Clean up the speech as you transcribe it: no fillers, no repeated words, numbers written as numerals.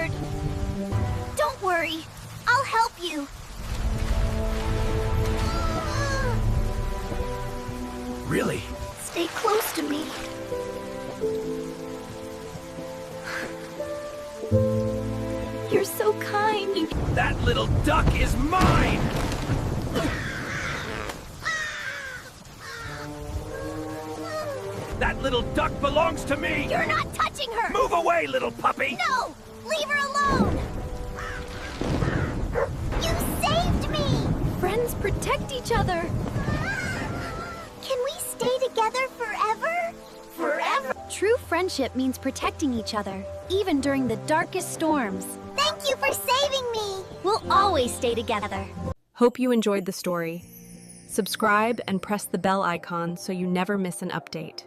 scared. Don't worry, I'll help you. Really? Stay close to me. You're so kind. That little duck is mine! That little duck belongs to me! You're not touching her! Move away, little puppy! No! Leave her alone! You saved me! Friends protect each other. Can we stay together forever? Forever? True friendship means protecting each other, even during the darkest storms. Thank you for saving me! We'll always stay together. Hope you enjoyed the story. Subscribe and press the bell icon so you never miss an update.